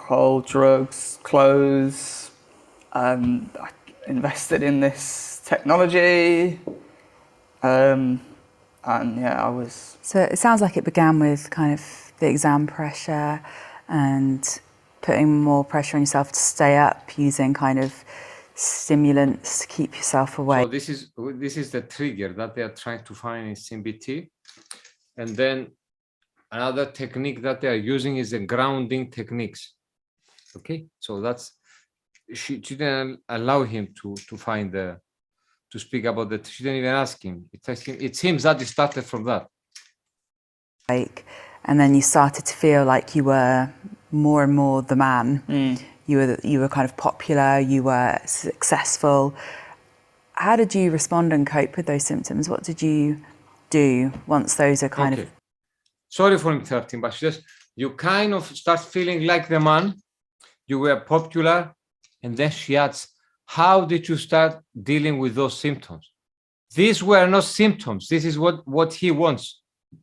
alcohol, drugs, clothes. I invested in this technology. And yeah, I was... So it sounds like it began with kind of the exam pressure and putting more pressure on yourself to stay up, using kind of stimulants to keep yourself awake. So this is the trigger that they are trying to find in CBT. And then another technique that they are using is the grounding techniques. Okay, so that's, she didn't allow him to find to speak about that. She didn't even ask him. It seems that it started from that. And then you started to feel like you were more and more the man. You were kind of popular, you were successful. How did you respond and cope with those symptoms? What did you do once those are kind of... Sorry for interrupting, but just, you kind of start feeling like the man, you were popular, and then she adds, how did you start dealing with those symptoms? These were not symptoms. This is what he wants.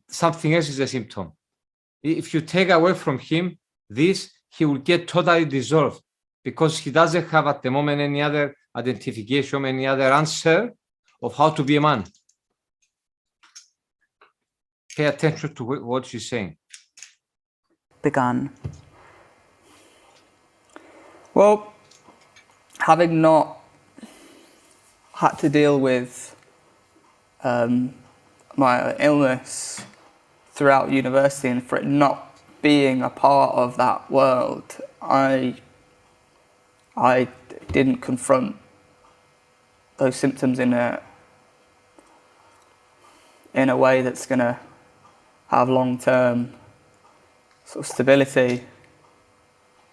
Something else is a symptom. If you take away from him this, he will get totally dissolved because he doesn't have at the moment any other identification, any other answer of how to be a man. Pay attention to what she's saying. Begun. Well, having not had to deal with my illness throughout university, and for it not being a part of that world, I didn't confront those symptoms in a way that's going to have long-term sort of stability.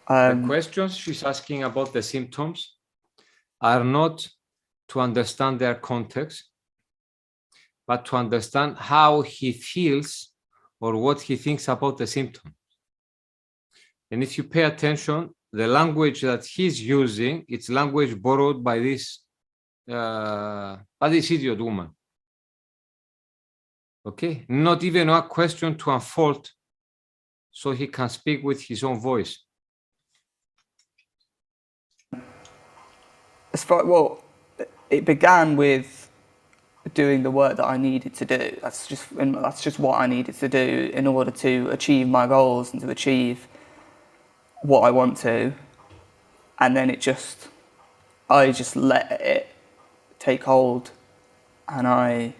The questions she's asking about the symptoms are not to understand their context, but to understand how he feels or what he thinks about the symptom. And if you pay attention, the language that he's using, it's language borrowed by this idiot woman. Okay, not even a question to unfold so he can speak with his own voice. Well, it began with doing the work that I needed to do. That's just what I needed to do in order to achieve my goals and to achieve what I want to. And then I just let it take hold, and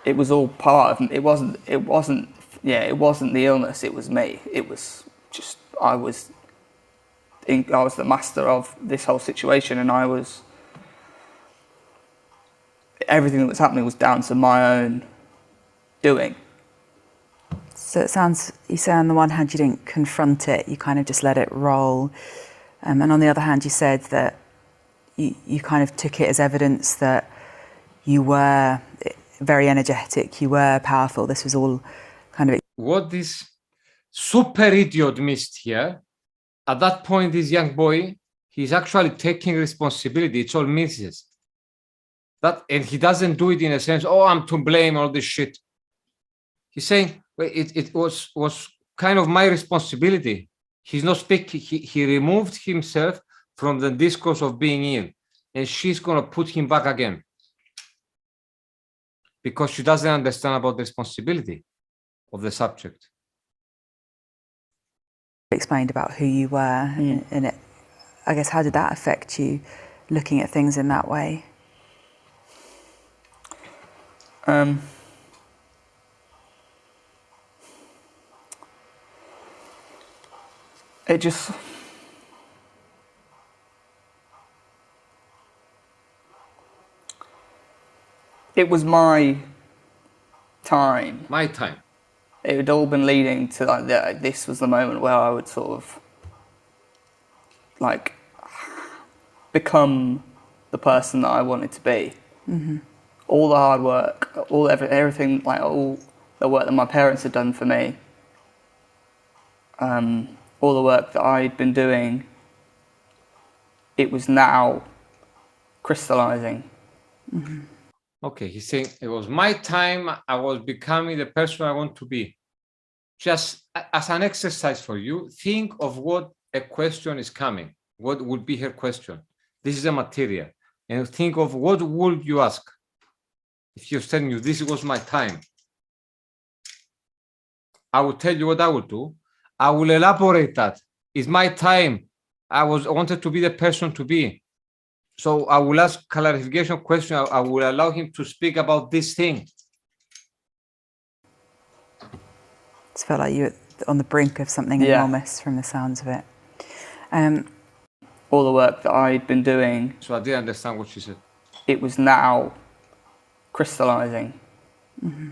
it was all part of, it wasn't the illness, it was me. It was just, I was the master of this whole situation, and everything that was happening was down to my own doing. So it sounds, you say on the one hand you didn't confront it, you kind of just let it roll. And on the other hand you said that you kind of took it as evidence that you were very energetic, you were powerful. This was all kind of... What this super idiot missed here, at that point, this young boy, he's actually taking responsibility. It's all misses. And he doesn't do it in a sense, oh, I'm to blame, all this shit. He's saying, it was kind of my responsibility. He's not speaking. He removed himself from the discourse of being ill, and she's going to put him back again because she doesn't understand about the responsibility of the subject. Explained about who you were, and it, I guess, how did that affect you, looking at things in that way? It was my time. My time. It had all been leading to this was the moment where I would sort of become the person that I wanted to be. Mm-hmm. All the hard work, everything, all the work that my parents had done for me, all the work that I'd been doing, it was now crystallizing. Mm-hmm. Okay, he's saying it was my time, I was becoming the person I want to be. just as an exercise for you, think of what a question is coming. What would be her question? This is a material. And think of what would you ask if you're telling you this was my time. I will tell you what I will do. I will elaborate that. It's my time. I wanted to be the person to be. So I will ask clarification question. I will allow him to speak about this thing. It felt like you were on the brink of something Yeah. enormous from the sounds of it. All the work that I'd been doing, So I didn't understand what she said. it was now crystallizing. It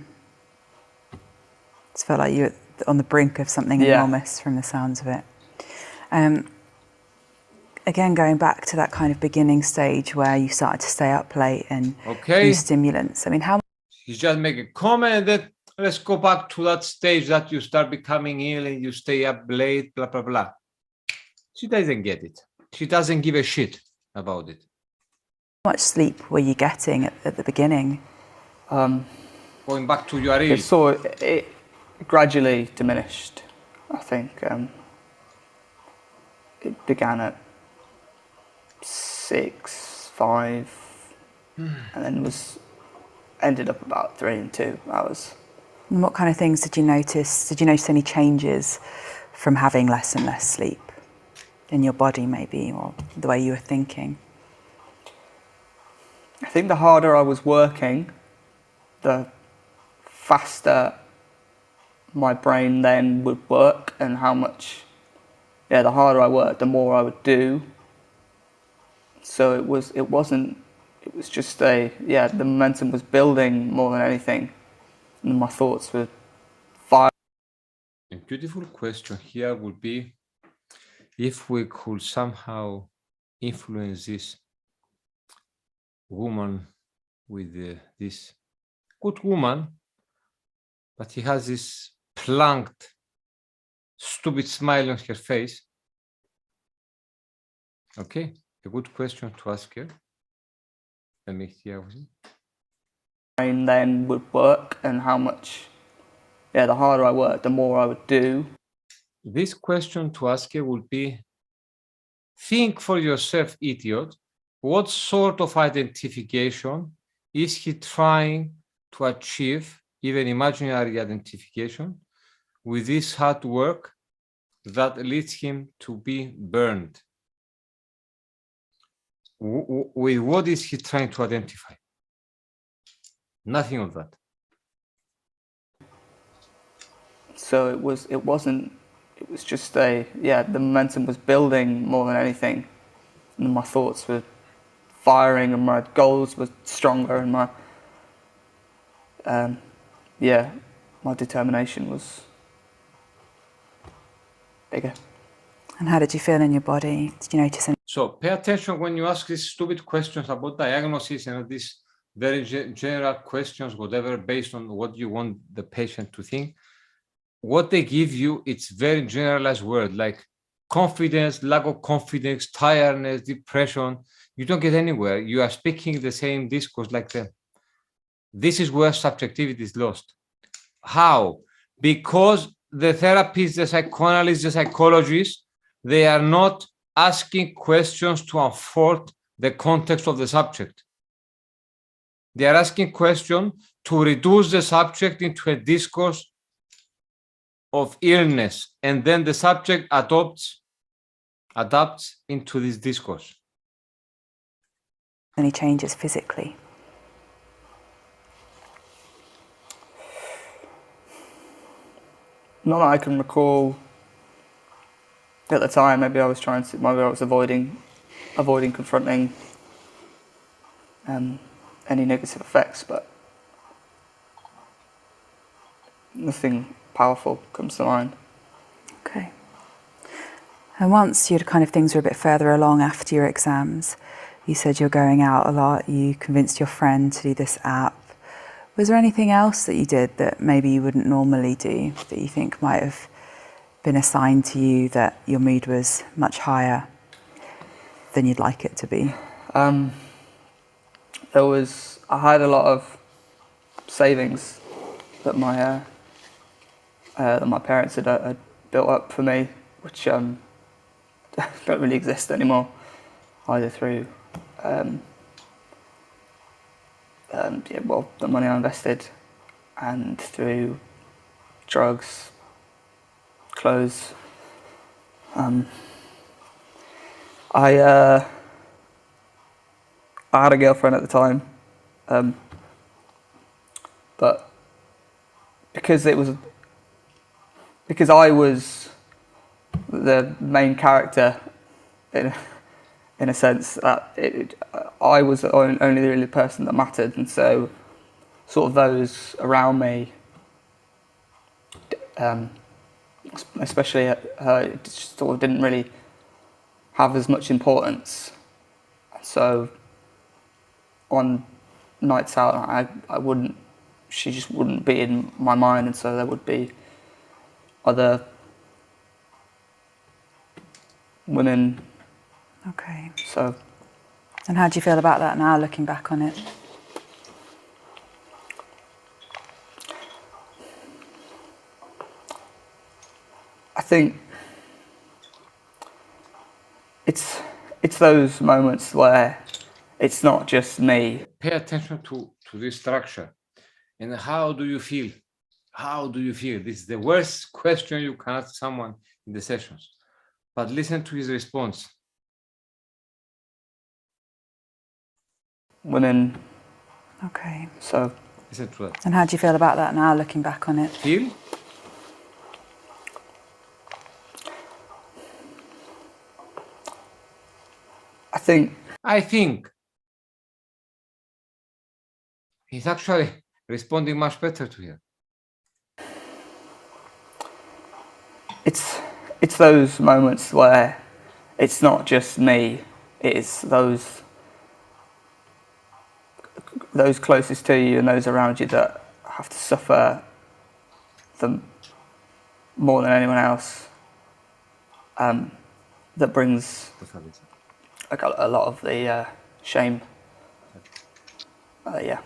felt like you were on the brink of something Yeah. enormous from the sounds of it. Again, going back to that kind of beginning stage where you started to stay up late and Okay. use stimulants. I mean, how He's just making a comment and then let's go back to that stage that you start becoming ill and you stay up late, blah, blah, blah. She doesn't get it. She doesn't give a shit about it. much sleep were you getting at the beginning? Going back to your ill. It gradually diminished, I think. It began at 6, 5, and then ended up about 3 and 2 hours. And what kind of things did you notice? Did you notice any changes from having less and less sleep in your body maybe, or the way you were thinking? I think the harder I was working, the faster my brain then would work, and the harder I worked, the more I would do. So it was just the momentum was building more than anything, and my thoughts were fire. A beautiful question here would be if we could somehow influence this woman with this good woman, but he has this planked, stupid smile on her face. Okay, a good question to ask her. Let me hear. Brain then would work, and the harder I worked, the more I would do. This question to ask her would be, think for yourself, idiot, what sort of identification is he trying to achieve, even imaginary identification, with this hard work that leads him to be burned? With what is he trying to identify? Nothing of that. So it was just the momentum was building more than anything, and my thoughts were firing, and my goals were stronger, and my determination was bigger. And how did you feel in your body? Did you notice any? So pay attention when you ask these stupid questions about diagnosis and these very general questions, whatever, based on what you want the patient to think. What they give you, it's very generalized word like confidence, lack of confidence, tiredness, depression. You don't get anywhere. You are speaking the same discourse like them. This is where subjectivity is lost. How? Because the therapists, the psychoanalysts, the psychologists, they are not asking questions to unfold the context of the subject. They are asking questions to reduce the subject into a discourse of illness, and then the subject adapts into this discourse. Any changes physically? Not that I can recall at the time. Maybe I was avoiding confronting any negative effects, but nothing powerful comes to mind. Okay. And once things were a bit further along after your exams, you said you're going out a lot, you convinced your friend to do this app. Was there anything else that you did that maybe you wouldn't normally do, that you think might have been a sign to you that your mood was much higher than you'd like it to be? I had a lot of savings that I that my parents had built up for me, which don't really exist anymore, either through the money I invested and through drugs, clothes. I had a girlfriend at the time, but because I was the main character in a sense, that I was the only really person that mattered, and so sort of those around me, especially her, it just sort of didn't really have as much importance. So on nights out, she just wouldn't be in my mind, and so there would be other women. Okay. So. And how do you feel about that now, looking back on it? I think it's those moments where it's not just me. Pay attention to this structure. And how do you feel? How do you feel? This is the worst question you can ask someone in the sessions. But listen to his response. Women. Okay. So. Listen to that. And how do you feel about that now, looking back on it? Feel? I think he's actually responding much better to you. It's those moments where it's not just me, it's those closest to you and those around you that have to suffer more than anyone else. That brings a lot of the shame. Yeah.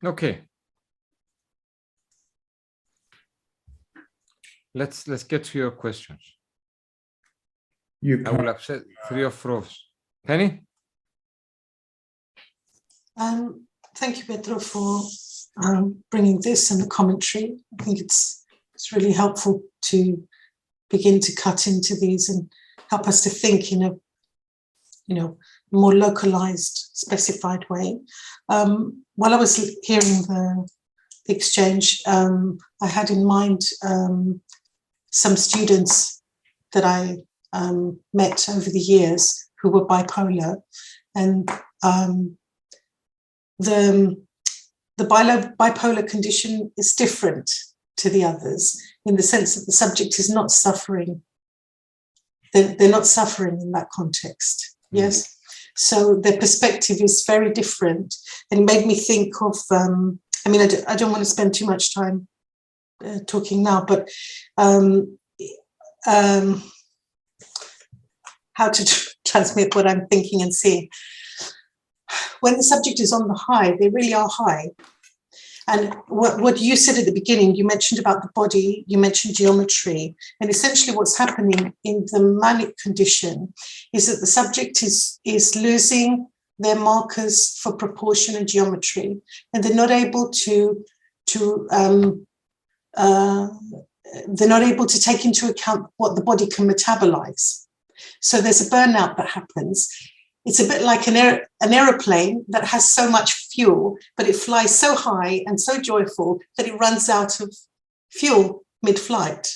Okay. Let's get to your questions. I will accept 3 or 4. Penny? Thank you, Petro, for bringing this and the commentary. I think it's really helpful to begin to cut into these and help us to think in a more localized, specified way. While I was hearing the exchange, I had in mind some students that I met over the years who were bipolar, and the bipolar condition is different to the others in the sense that the subject is not suffering. They're not suffering in that context. Yes. So their perspective is very different, and it made me think of, I don't want to spend too much time talking now, but how to transmit what I'm thinking and seeing. When the subject is on the high, they really are high. And what you said at the beginning, you mentioned about the body, you mentioned geometry, and essentially what's happening in the manic condition is that the subject is losing their markers for proportion and geometry, and they're not able to take into account what the body can metabolize. So there's a burnout that happens. It's a bit like an aeroplane that has so much fuel, but it flies so high and so joyful that it runs out of fuel mid-flight,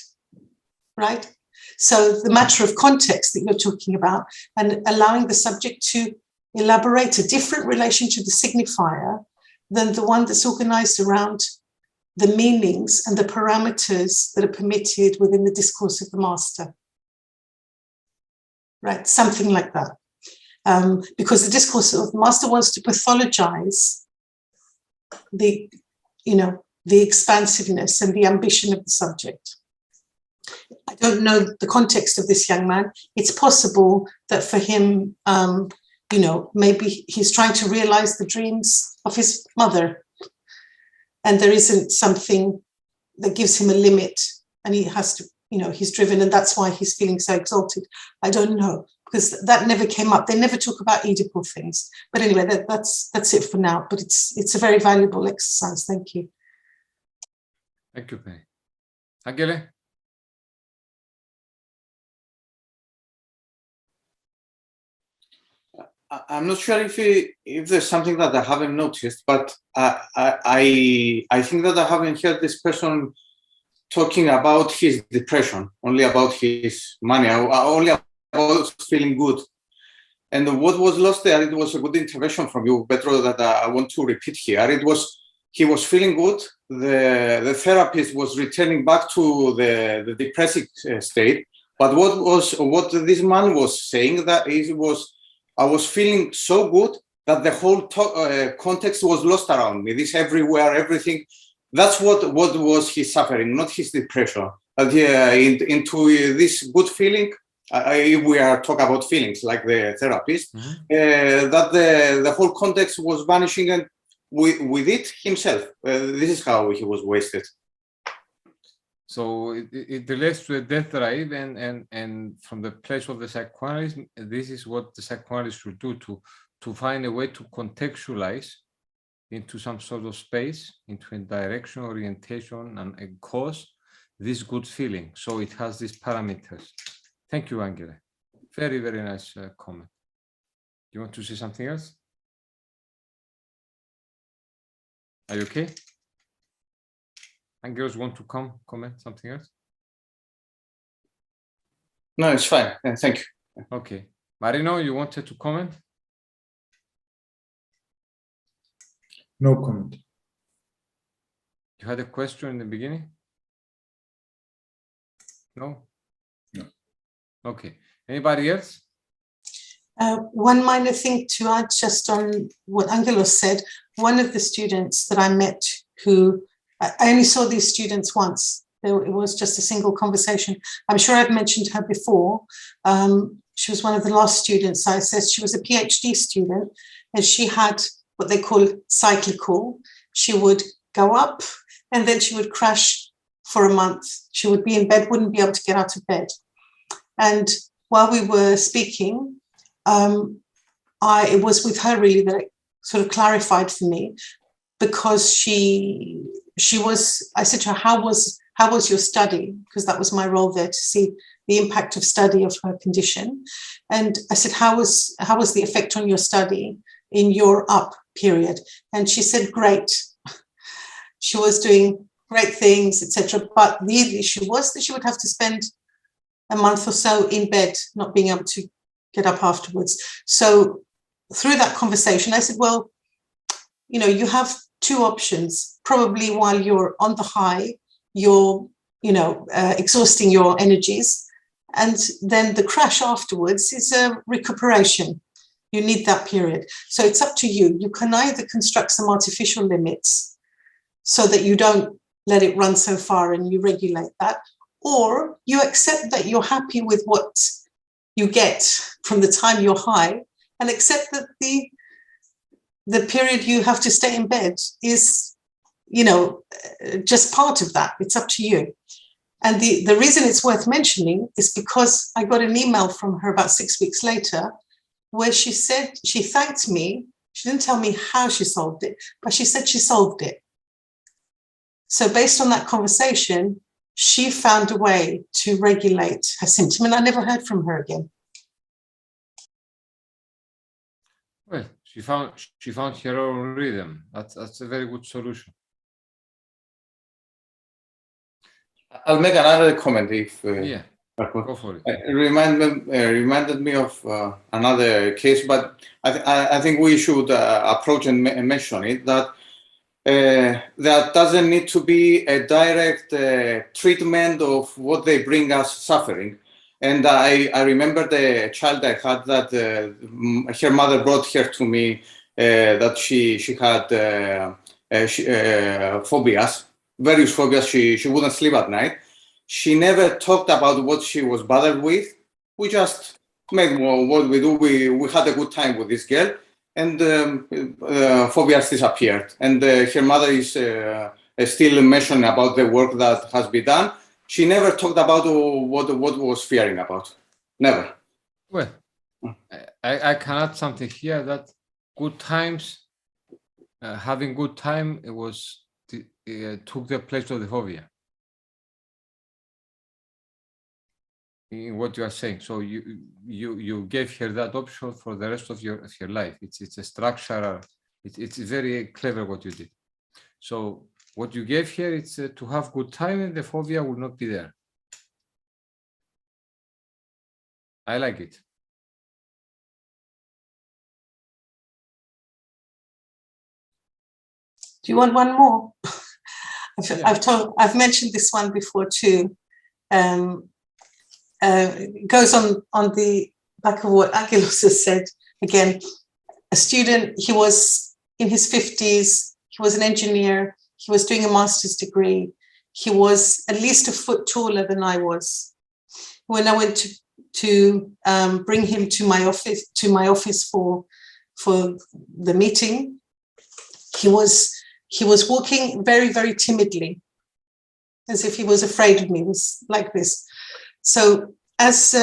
right? So the matter of context that you're talking about and allowing the subject to elaborate a different relation to the signifier than the one that's organized around the meanings and the parameters that are permitted within the discourse of the master, right? Something like that. Because the discourse of the master wants to pathologize the expansiveness and the ambition of the subject. I don't know the context of this young man. It's possible that for him, maybe he's trying to realize the dreams of his mother, and there isn't something that gives him a limit, and he has to, he's driven, and that's why he's feeling so exalted. I don't know, because that never came up. They never talk about Oedipal things. But anyway, that's it for now. But it's a very valuable exercise. Thank you. Thank you, Penny. Angele? I'm not sure if there's something that I haven't noticed, but I think that I haven't heard this person talking about his depression, only about his mania, only about feeling good. And what was lost there, it was a good intervention from you, Petros, that I want to repeat here. He was feeling good. The therapist was returning back to the depressive state. But what this man was saying, that I was feeling so good that the whole context was lost around me. This everywhere, everything. That's what was his suffering, not his depression. But into this good feeling, if we are talking about feelings like the therapist, that the whole context was vanishing, and with it himself. This is how he was wasted. So it relates to a death drive, and from the place of the psychoanalyst, this is what the psychoanalyst should do, to find a way to contextualize into some sort of space, into a direction, orientation, and a cause, this good feeling. So it has these parameters. Thank you, Angela. Very, very nice comment. You want to say something else? Are you okay? Angelos want to comment something else? No, it's fine. Thank you. Okay. Marino, you wanted to comment? No comment. You had a question in the beginning? No? No. Okay. Anybody else? One minor thing to add just on what Angelos said. One of the students that I met who, I only saw these students once. It was just a single conversation. I'm sure I've mentioned her before. She was one of the last students I assessed. She was a PhD student, and she had what they call cyclical. She would go up and then she would crash for a month. She would be in bed, wouldn't be able to get out of bed. And while we were speaking, it was with her really that it sort of clarified for me, because she was, I said to her, how was your study? Because that was my role there, to see the impact of study of her condition. And I said, how was the effect on your study in your up period? And she said, great. She was doing great things, etc. But the issue was that she would have to spend a month or so in bed, not being able to get up afterwards. So through that conversation, I said, well, you have two options. Probably while you're on the high, you're, exhausting your energies. And then the crash afterwards is a recuperation. You need that period. So it's up to you. You can either construct some artificial limits so that you don't let it run so far and you regulate that, or you accept that you're happy with what you get from the time you're high, and accept that the period you have to stay in bed is, just part of that. It's up to you. And the reason it's worth mentioning is because I got an email from her about 6 weeks later where she said, she thanked me. She didn't tell me how she solved it, but she said she solved it. So based on that conversation, she found a way to regulate her symptom, and I never heard from her again. Well, she found her own rhythm. That's a very good solution. I'll make another comment if. Yeah, go for it. It reminded me of another case, but I think we should approach and mention it, that there doesn't need to be a direct treatment of what they bring us suffering. And I remember the child I had that her mother brought her to me, that she had phobias, various phobias. She wouldn't sleep at night. She never talked about what she was bothered with. We just made what we do. We had a good time with this girl, and phobias disappeared. And her mother is still mentioning about the work that has been done. She never talked about what was fearing about. Never. Well, I can add something here that good times, having good time, it was took the place of the phobia. In what you are saying, so you gave her that option for the rest of her life. It's a structural. It's very clever what you did. So what you gave here, it's to have good time, and the phobia will not be there. I like it. Do you want one more? Yeah. I've mentioned this one before too. It goes on the back of what Agilos has said. Again, a student, he was in his 50s, he was an engineer, he was doing a master's degree, he was at least a foot taller than I was. When I went to bring him to my office for the meeting, he was walking very, very timidly, as if he was afraid of me. It was like this. So as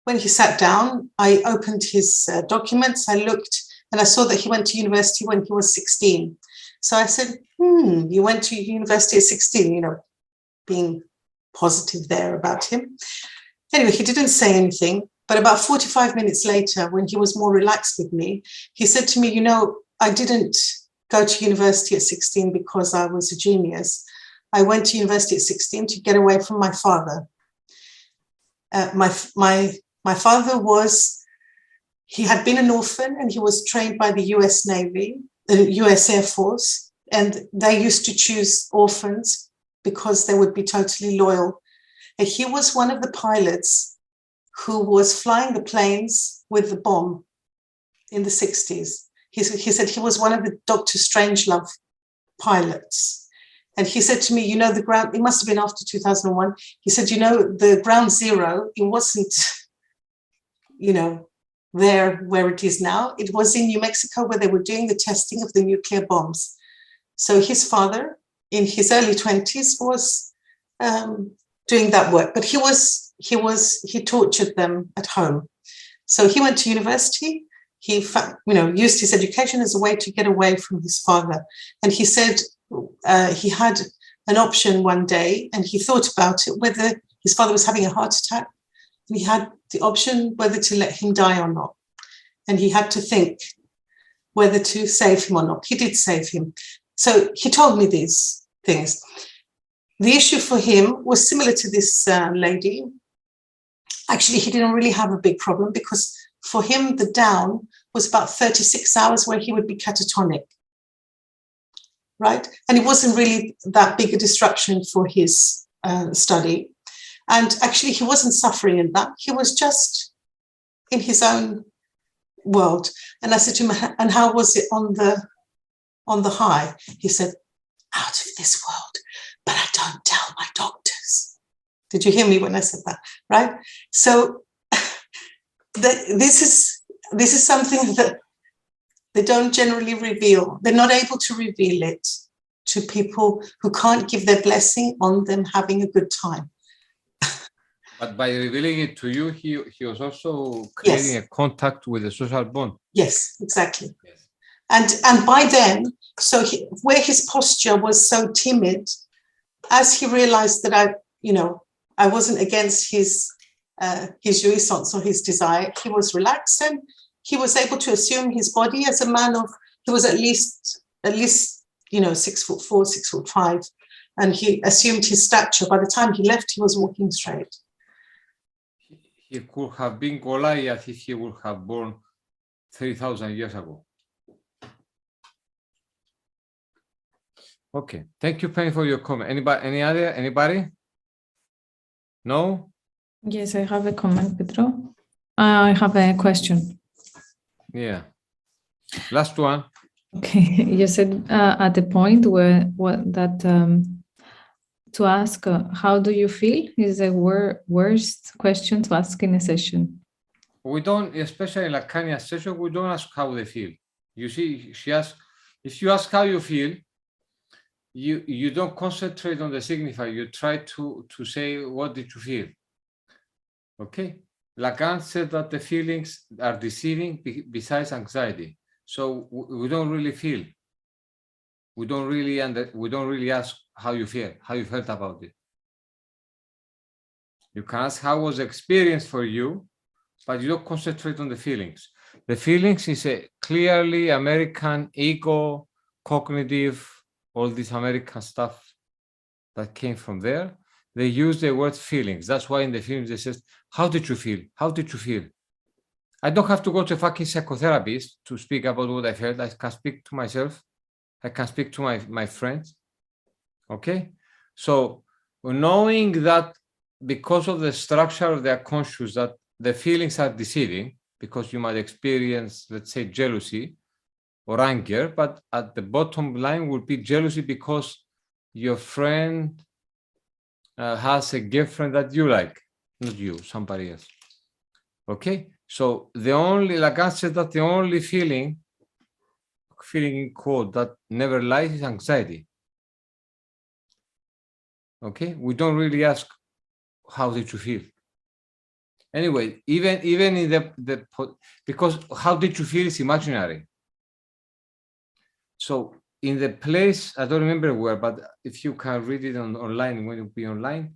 when he sat down, I opened his documents, I looked, and I saw that he went to university when he was 16. So I said, you went to university at 16, being positive there about him. Anyway, he didn't say anything, but about 45 minutes later, when he was more relaxed with me, he said to me, I didn't go to university at 16 because I was a genius. I went to university at 16 to get away from my father. My father he had been an orphan, and he was trained by the US Navy, the US Air Force, and they used to choose orphans because they would be totally loyal. And he was one of the pilots who was flying the planes with the bomb in the 60s. He said he was one of the Dr. Strangelove pilots. And he said to me, the ground, it must have been after 2001. He said, the ground zero, it wasn't, there where it is now. It was in New Mexico where they were doing the testing of the nuclear bombs. So his father, in his early 20s, was doing that work, but he tortured them at home. So he went to university. He, used his education as a way to get away from his father. And he said he had an option one day, and he thought about it, whether his father was having a heart attack, and he had the option whether to let him die or not. And he had to think whether to save him or not. He did save him. So he told me these things. The issue for him was similar to this lady. Actually, he didn't really have a big problem, because for him, the down was about 36 hours where he would be catatonic, right? And it wasn't really that big a disruption for his study. And actually, he wasn't suffering in that. He was just in his own world. And I said to him, and how was it on the high? He said, out of this world, but I don't tell my doctors. Did you hear me when I said that, right? So this is something that they don't generally reveal. They're not able to reveal it to people who can't give their blessing on them having a good time. But by revealing it to you, he was also creating a contact with the social bond. Yes, exactly. Yes. And by then, where his posture was so timid, as he realized that I wasn't against his jouissance or his desire, he was relaxed, and he was able to assume his body as a man he was at least 6'4", 6'5", and he assumed his stature. By the time he left, he was walking straight. He could have been Goliath if he would have born 3,000 years ago. Okay, thank you, Penny, for your comment. Anybody? No? Yes, I have a comment, Petro. I have a question. Yeah. Last one. Okay, you said at the point to ask how do you feel is the worst question to ask in a session. We don't, especially in Lacanian session, we don't ask how they feel. You see, she asks, if you ask how you feel, you don't concentrate on the signifier. You try to say, what did you feel? Okay. Lacan said that the feelings are deceiving besides anxiety. So we don't really feel. We don't really ask how you feel, how you felt about it. You can ask how was the experience for you, but you don't concentrate on the feelings. The feelings is a clearly American ego, cognitive, all this American stuff that came from there. They use the word feelings. That's why in the films they say, how did you feel? How did you feel? I don't have to go to a fucking psychotherapist to speak about what I felt. I can speak to myself. I can speak to my friends. Okay? So knowing that because of the structure of their conscious that the feelings are deceiving, because you might experience, let's say, jealousy or anger, but at the bottom line would be jealousy because your friend has a girlfriend that you like, not you, somebody else. Okay? So Lacan said that the only feeling in quote, that never lies is anxiety. Okay? We don't really ask, how did you feel? Anyway, even in because how did you feel is imaginary. So in the place, I don't remember where, but if you can read it online, when it will be online,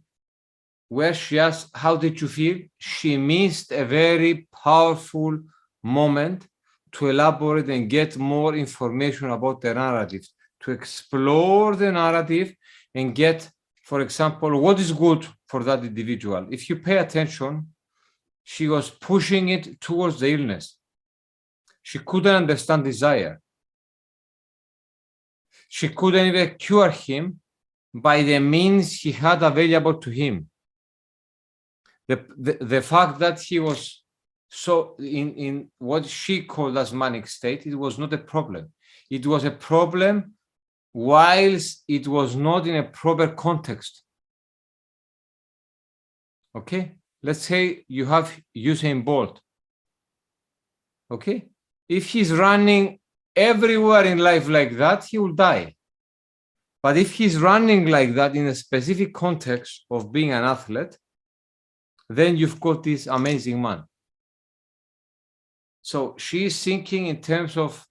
where she asked, how did you feel? She missed a very powerful moment to elaborate and get more information about the narrative, to explore the narrative and get, for example, what is good for that individual. If you pay attention, she was pushing it towards the illness. She couldn't understand desire. She couldn't even cure him by the means he had available to him. The fact that he was so in what she called as manic state, it was not a problem. It was a problem whilst it was not in a proper context. Okay? Let's say you have Usain Bolt. Okay? If he's running everywhere in life like that, he will die. But if he's running like that in a specific context of being an athlete, then you've got this amazing man. So she's thinking in terms of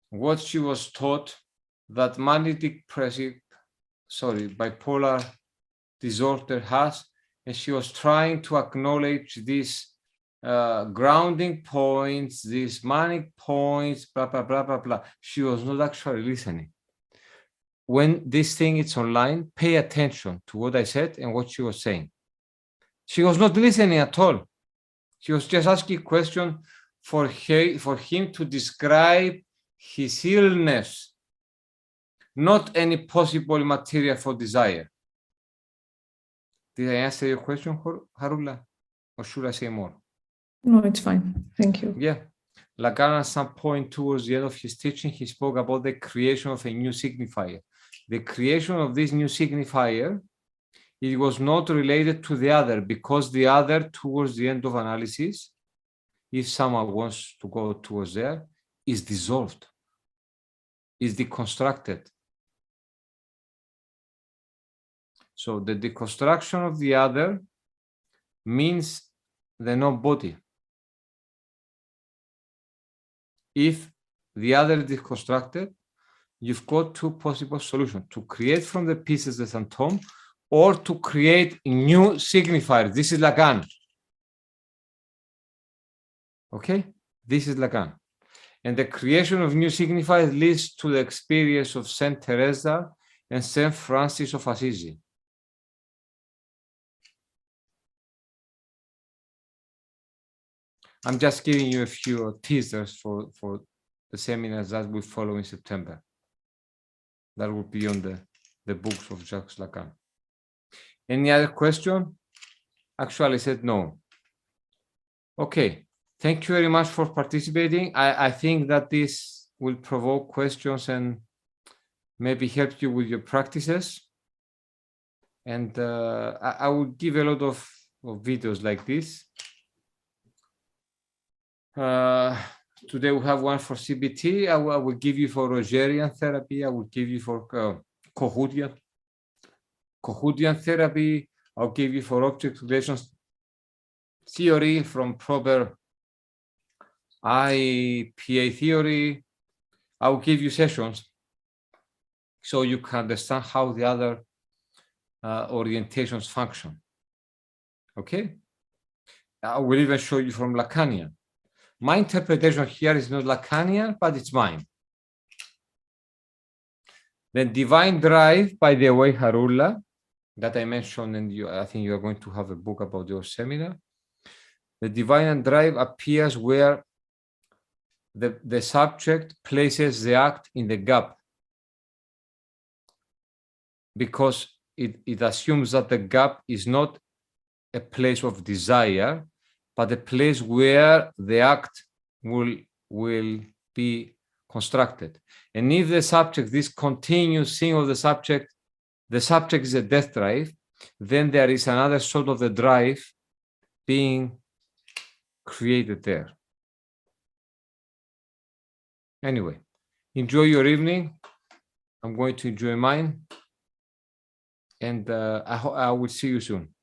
what she was taught that bipolar disorder has, and she was trying to acknowledge these grounding points, these manic points, blah, blah, blah, blah, blah. She was not actually listening. When this thing is online, pay attention to what I said and what she was saying. She was not listening at all. She was just asking a question for him to describe his illness, not any possible material for desire. Did I answer your question, Harula? Or should I say more? No, it's fine. Thank you. Yeah. Lacan, at some point towards the end of his teaching, he spoke about the creation of a new signifier. The creation of this new signifier, it was not related to the other, because the other, towards the end of analysis, if someone wants to go towards there, is dissolved, is deconstructed. So the deconstruction of the other means the non-body. If the other is deconstructed, you've got two possible solutions: to create from the pieces the symptom, or to create new signifiers. This is Lacan. Okay? This is Lacan. And the creation of new signifiers leads to the experience of Saint Teresa and Saint Francis of Assisi. I'm just giving you a few teasers for the seminars that will follow in September. That will be on the books of Jacques Lacan. Any other question? Actually, I said no. Okay. Thank you very much for participating. I think that this will provoke questions and maybe help you with your practices. And I will give a lot of videos like this. Today we have one for CBT. I will give you for Rogerian therapy. I will give you for Kohutian therapy. I'll give you for object relations theory from proper IPA theory. I'll give you sessions so you can understand how the other orientations function. Okay? I will even show you from Lacanian. My interpretation here is not Lacanian, but it's mine. Then divine drive, by the way, Harula, that I mentioned, and I think you are going to have a book about your seminar. The divine drive appears where the subject places the act in the gap, because it assumes that the gap is not a place of desire, but a place where the act will be constructed. And if the subject, this continuous thing of the subject is a death drive, then there is another sort of the drive being created there. Anyway, enjoy your evening. I'm going to enjoy mine. And I will see you soon.